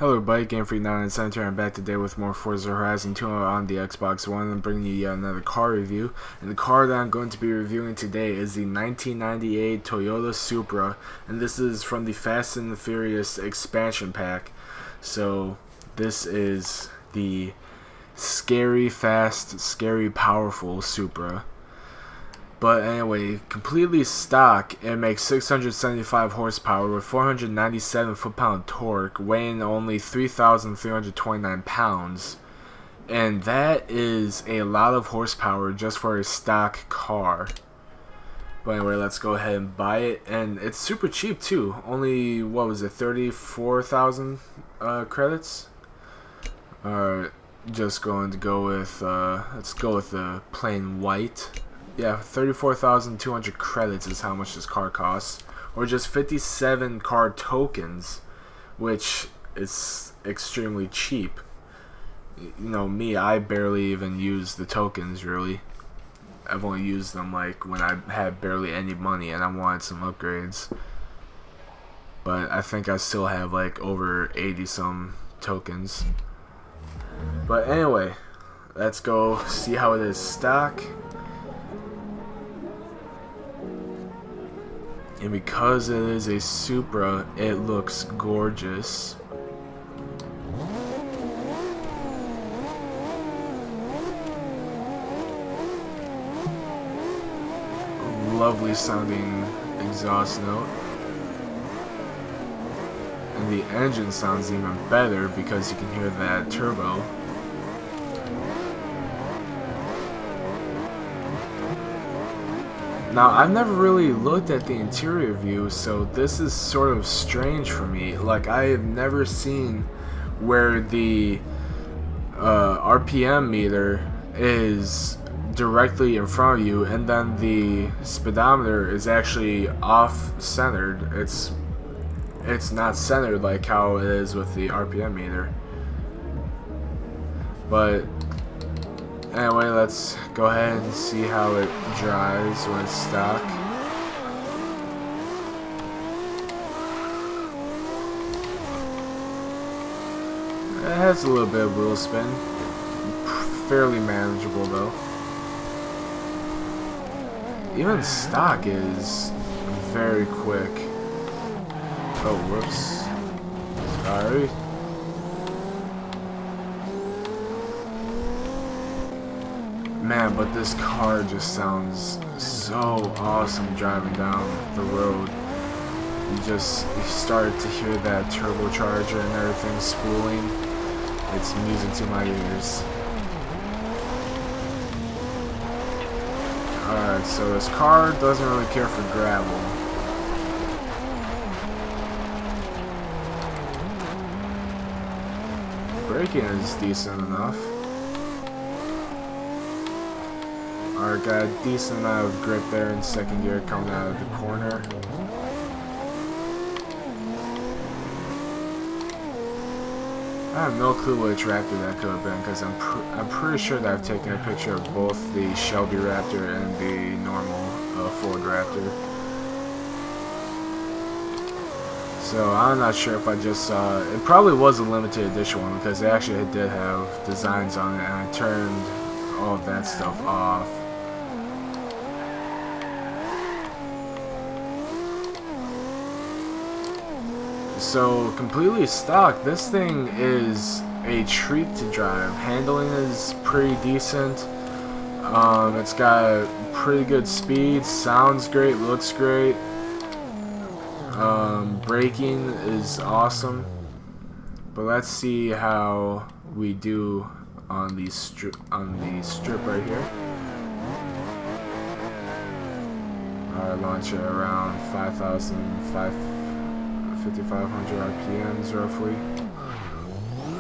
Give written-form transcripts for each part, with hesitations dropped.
Hello everybody, Game Freak 997 here. I'm back today with more Forza Horizon 2 on the Xbox One and bringing you yet another car review. And the car that I'm going to be reviewing today is the 1998 Toyota Supra, and this is from the Fast and the Furious expansion pack. So this is the scary, fast, scary, powerful Supra. But anyway, completely stock, it makes 675 horsepower with 497 foot-pound torque, weighing only 3,329 pounds. And that is a lot of horsepower just for a stock car. But anyway, let's go ahead and buy it. And it's super cheap too. Only, what was it, 34,000 credits? Just going to go with, let's go with the plain white. Yeah, 34,200 credits is how much this car costs, or just 57 car tokens, which is extremely cheap. You know me, I barely even use the tokens really. I've only used them like when I had barely any money and I wanted some upgrades. But I think I still have like over 80 some tokens. But anyway, let's go see how it is stock. And because it is a Supra, it looks gorgeous. Lovely sounding exhaust note. And the engine sounds even better because you can hear that turbo. Now, I've never really looked at the interior view, so this is sort of strange for me. Like, I have never seen where the RPM meter is directly in front of you, and then the speedometer is actually off-centered. It's not centered like how it is with the RPM meter. But anyway, let's go ahead and see how it drives when it's stock. It has a little bit of wheel spin. Fairly manageable though. Even stock is very quick. Oh, whoops. Sorry. Man, but this car just sounds so awesome driving down the road. You start to hear that turbocharger and everything spooling. It's music to my ears. Alright, so this car doesn't really care for gravel. Braking is decent enough. Alright, got a decent amount of grip there in second gear coming out of the corner. I have no clue which Raptor that could have been, because I'm pretty sure that I've taken a picture of both the Shelby Raptor and the normal Ford Raptor. So I'm not sure if I just saw it. Probably was a limited edition one because they actually did have designs on it, and I turned all of that stuff off. So completely stock, this thing is a treat to drive. Handling is pretty decent. It's got pretty good speed, sounds great, looks great. Braking is awesome. But let's see how we do on the strip right here. Launch it around 5,500 RPMs roughly.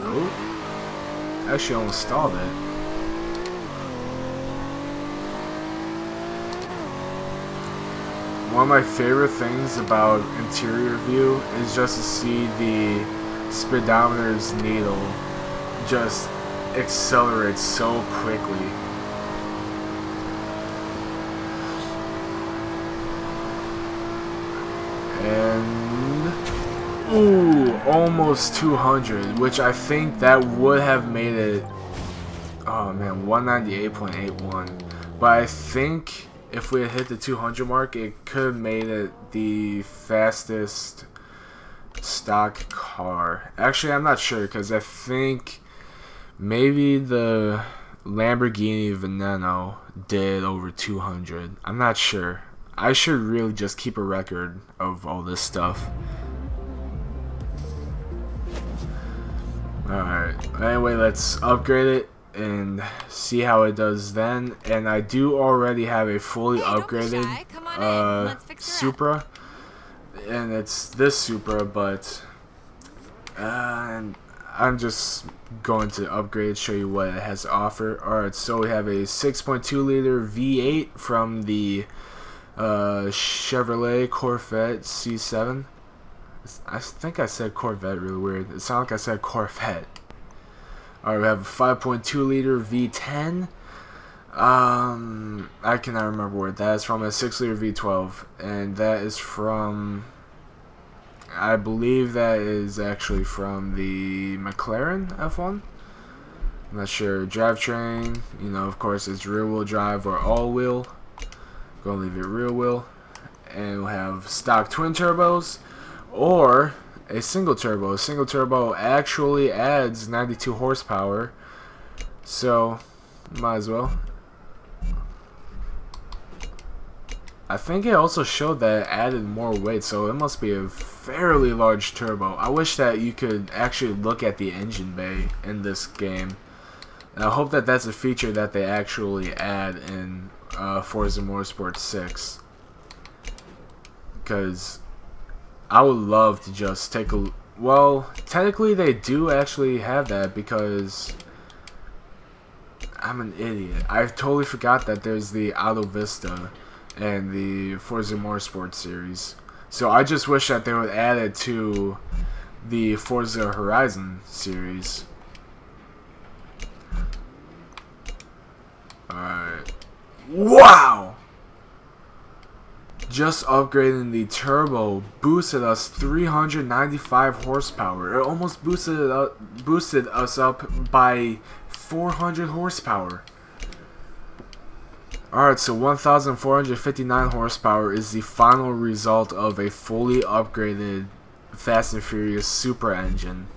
Oh, actually almost stalled it. One of my favorite things about interior view is just to see the speedometer's needle just accelerate so quickly. And ooh, almost 200, which I think that would have made it, oh man, 198.81. But I think if we had hit the 200 mark, it could have made it the fastest stock car. Actually, I'm not sure, because I think maybe the Lamborghini Veneno did over 200. I'm not sure. I should really just keep a record of all this stuff. Alright, anyway, let's upgrade it and see how it does then. And I do already have a fully upgraded Supra, and it's this Supra, but I'm just going to upgrade, show you what it has to offer. Alright, so we have a 6.2 liter V8 from the Chevrolet Corvette C7. I think I said Corvette really weird. It sounded like I said Corvette. Alright, we have a 5.2 liter V10. I cannot remember where that is from. A 6 liter V12, and that is from, I believe that is actually from the McLaren F1. I'm not sure. Drivetrain, you know, of course, it's rear wheel drive or all wheel. Gonna leave it rear wheel. And we'll have stock twin turbos or a single turbo. A single turbo actually adds 92 horsepower, so might as well. I think it also showed that it added more weight, so it must be a fairly large turbo. I wish that you could actually look at the engine bay in this game. And I hope that that's a feature that they actually add in Forza Motorsport 6. Because I would love to just take a... Well, technically they do actually have that, because I'm an idiot. I totally forgot that there's the Auto Vista and the Forza Motorsport series. So I just wish that they would add it to the Forza Horizon series. Alright. Wow! Just upgrading the turbo boosted us 395 horsepower. It almost boosted us up by 400 horsepower. Alright, so 1,459 horsepower is the final result of a fully upgraded Fast and Furious Supra engine.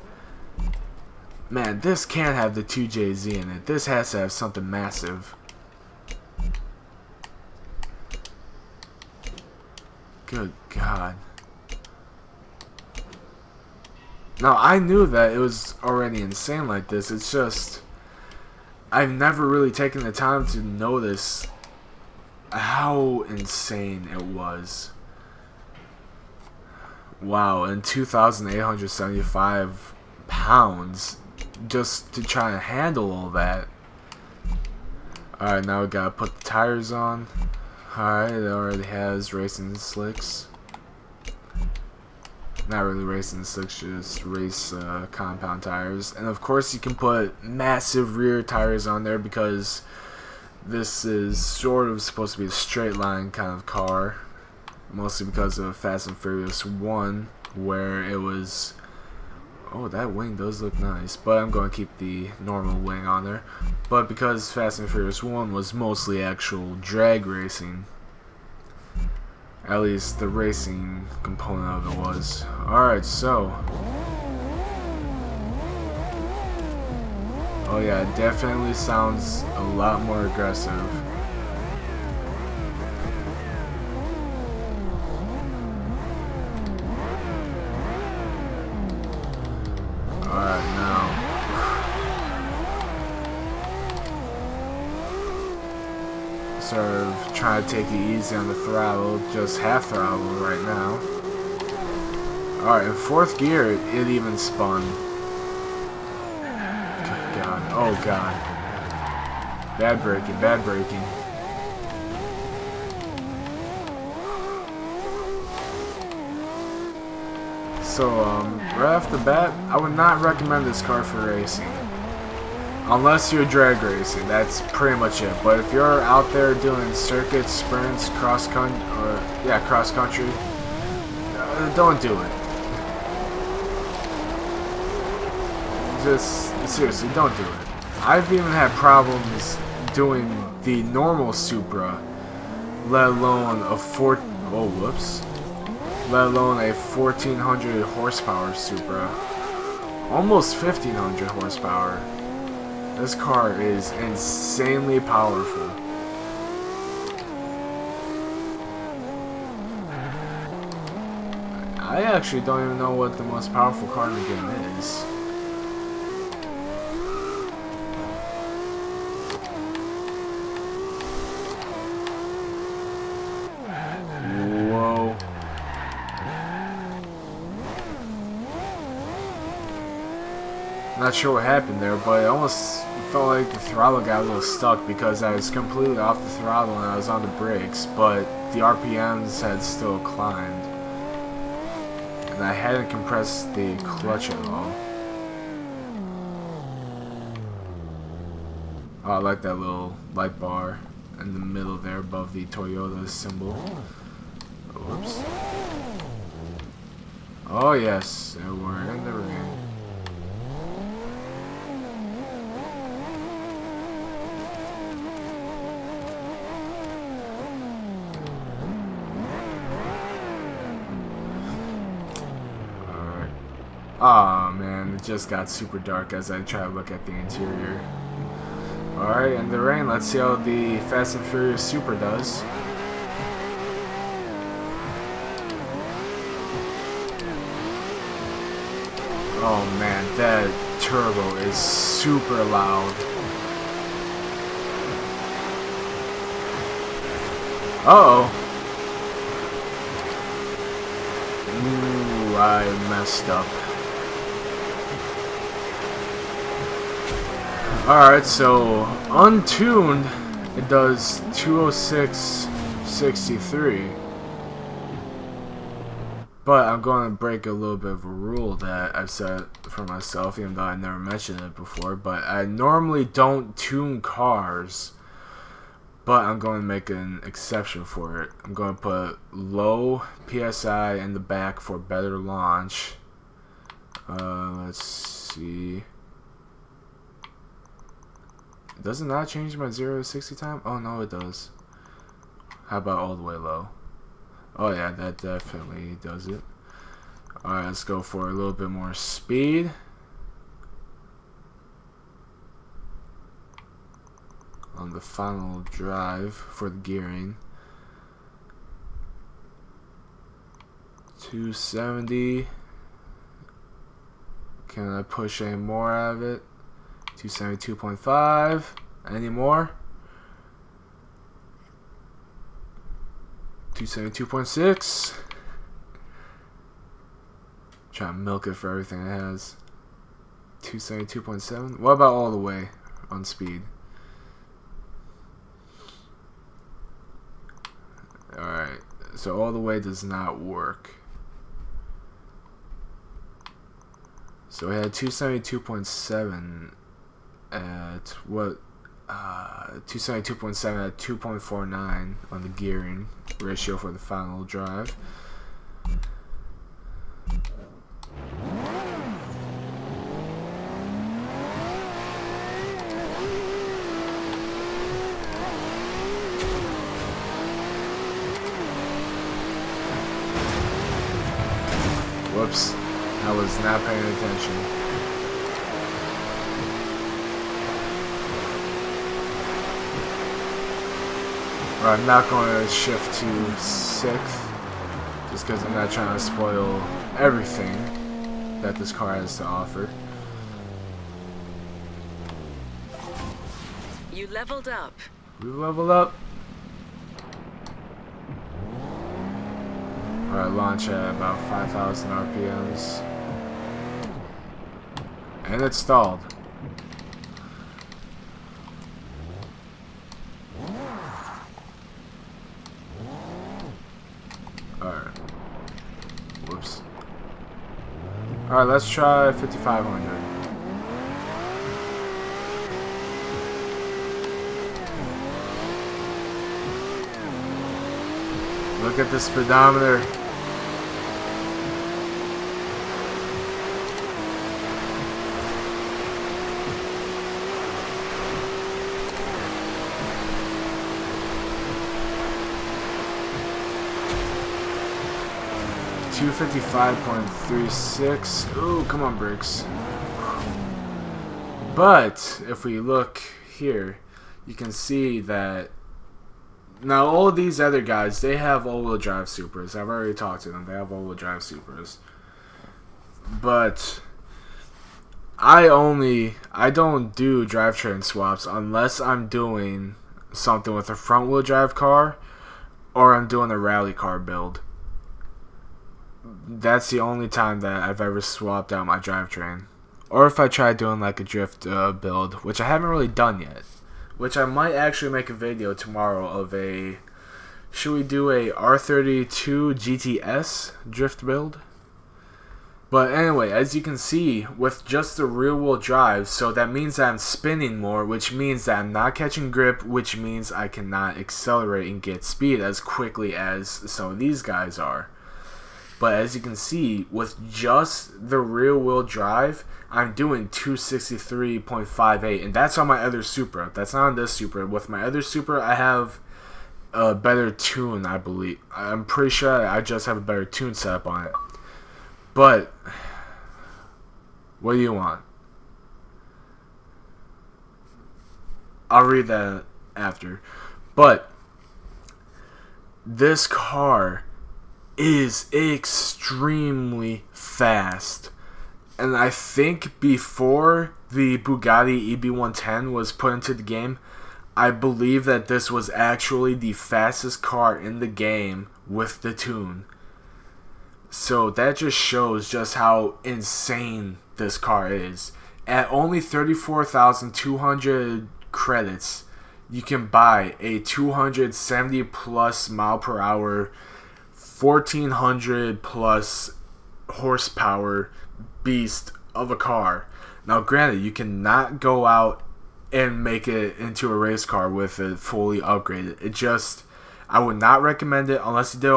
Man, this can't have the 2JZ in it. This has to have something massive. Good God. Now, I knew that it was already insane like this. It's just, I've never really taken the time to notice how insane it was. Wow, and 2,875 pounds just to try and handle all that. Alright, now we gotta put the tires on. Alright, it already has racing slicks. Not really racing slicks, just race compound tires. And of course you can put massive rear tires on there, because this is sort of supposed to be a straight line kind of car. Mostly because of Fast and Furious 1, where it was... Oh, that wing does look nice, but I'm going to keep the normal wing on there. But because Fast and Furious 1 was mostly actual drag racing, at least the racing component of it was. Alright, so... Oh yeah, it definitely sounds a lot more aggressive. Alright, now. Sort of trying to take it easy on the throttle, just half throttle right now. Alright, in fourth gear, it even spun. Good God. Oh God. Bad braking, bad braking. So, right off the bat, I would not recommend this car for racing. Unless you're drag racing, that's pretty much it. But if you're out there doing circuits, sprints, cross country, don't do it. just seriously, don't do it. I've even had problems doing the normal Supra, let alone a let alone a 1400 horsepower Supra. Almost 1500 horsepower. This car is insanely powerful. I actually don't even know what the most powerful car in the game is. Whoa. Not sure what happened there, but it almost felt like the throttle got a little stuck because I was completely off the throttle and I was on the brakes, but the RPMs had still climbed. And I hadn't compressed the clutch at all. Oh, I like that little light bar in the middle there above the Toyota symbol. Whoops. Oh yes, we're in the ring. Aw, man, it just got super dark as I try to look at the interior. Alright, in the rain, let's see how the Fast and Furious Supra does. Oh man, that turbo is super loud. Uh-oh. Ooh, I messed up. Alright, so untuned, it does 206.63. But I'm going to break a little bit of a rule that I've set for myself, even though I never mentioned it before. But I normally don't tune cars, but I'm going to make an exception for it. I'm going to put low PSI in the back for better launch. Let's see. Does it not change my 0 to 60 time? Oh no, it does. How about all the way low? Oh yeah, that definitely does it. Alright, let's go for a little bit more speed. On the final drive for the gearing. 270. Can I push any more out of it? 272.5. Any more? 272.6. Try to milk it for everything it has. 272.7. What about all the way on speed? Alright, so all the way does not work. So we had 272.7 at what? 272.7 at 2.49 on the gearing ratio for the final drive. Whoops, I was not paying attention. I'm not going to shift to 6th just because I'm not trying to spoil everything that this car has to offer. You leveled up. We leveled up. Alright, launch at about 5,000 RPMs. And it's stalled. Alright. Whoops. Alright, let's try 5,500. Look at the speedometer. 255.36. Ooh, come on, brakes. But if we look here, you can see that now all of these other guys, they have all-wheel drive Supras. I've already talked to them. They have all-wheel drive Supras. But I don't do drivetrain swaps unless I'm doing something with a front-wheel drive car or I'm doing a rally car build. That's the only time that I've ever swapped out my drivetrain. Or if I try doing like a drift build, which I haven't really done yet. Which I might actually make a video tomorrow of a... Should we do a R32 GTS drift build? But anyway, as you can see, with just the rear wheel drive, so that means that I'm spinning more, which means that I'm not catching grip, which means I cannot accelerate and get speed as quickly as some of these guys are. But as you can see, with just the rear wheel drive, I'm doing 263.58, and that's on my other Supra. That's not on this Supra. With my other Supra, I have a better tune, I believe. I'm pretty sure I just have a better tune setup on it. But what do you want? I'll read that after. But this car is extremely fast. And I think before the Bugatti EB110 was put into the game, I believe that this was actually the fastest car in the game with the tune. So that just shows just how insane this car is. At only 34,200 credits, you can buy a 270 plus mile per hour, 1,400 plus horsepower beast of a car. Now granted, you cannot go out and make it into a race car with it fully upgraded. It just, I would not recommend it unless you did an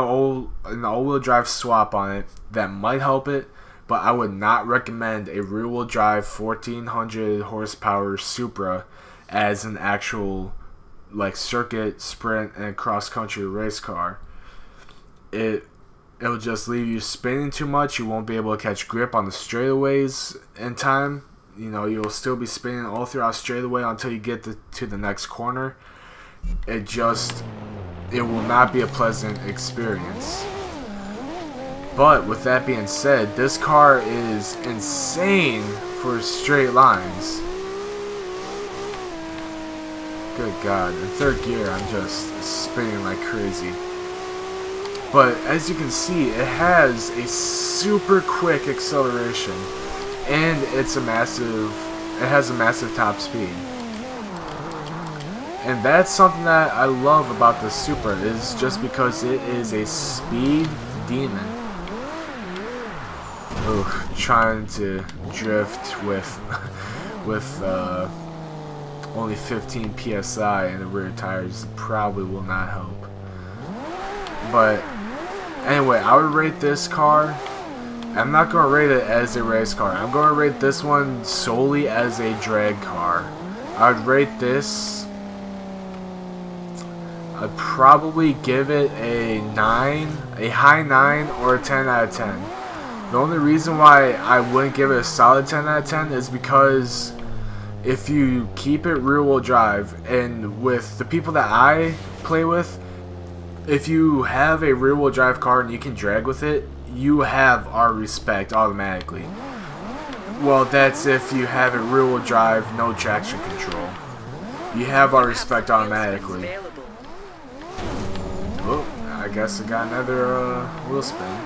all-wheel drive swap on it. That might help it, but I would not recommend a rear-wheel drive 1,400 horsepower Supra as an actual like circuit, sprint, and cross-country race car. It'll just leave you spinning too much. You won't be able to catch grip on the straightaways in time. You know, you'll still be spinning all throughout straightaway until you get to the next corner. It will not be a pleasant experience. But with that being said, this car is insane for straight lines. Good God, in third gear I'm just spinning like crazy. But as you can see, it has a super quick acceleration, and it has a massive top speed. And that's something that I love about the Supra, is just because it is a speed demon. Oof, trying to drift with only 15 psi in the rear tires probably will not help. But anyway, I would rate this car. I'm not going to rate it as a race car. I'm going to rate this one solely as a drag car. I would rate this, I'd probably give it a 9, a high 9 or a 10 out of 10. The only reason why I wouldn't give it a solid 10 out of 10 is because if you keep it rear wheel drive, and with the people that I play with, if you have a rear wheel drive car and you can drag with it, you have our respect automatically. Well, that's if you have a rear wheel drive, no traction control. You have our respect automatically. Oh, I guess I got another wheel spin.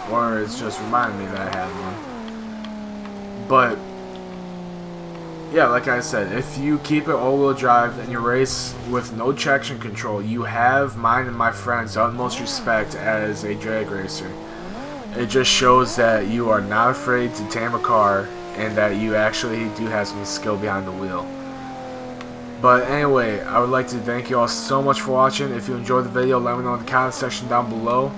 Or it's just reminding me that I had one. But yeah, like I said, if you keep it all-wheel drive and you race with no traction control, you have mine and my friends' utmost respect as a drag racer. It just shows that you are not afraid to tame a car and that you actually do have some skill behind the wheel. But anyway, I would like to thank you all so much for watching. If you enjoyed the video, let me know in the comment section down below.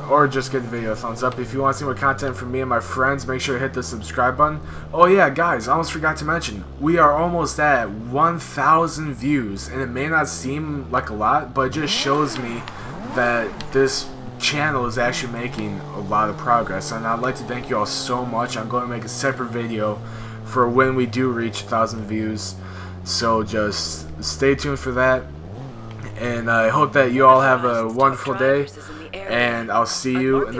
Or just give the video a thumbs up. If you want to see more content from me and my friends, make sure to hit the subscribe button. Oh yeah, guys, I almost forgot to mention, we are almost at 1,000 views, and it may not seem like a lot, but it just shows me that this channel is actually making a lot of progress, and I'd like to thank you all so much. I'm going to make a separate video for when we do reach 1,000 views, so just stay tuned for that, and I hope that you all have a wonderful day, and I'll see you in the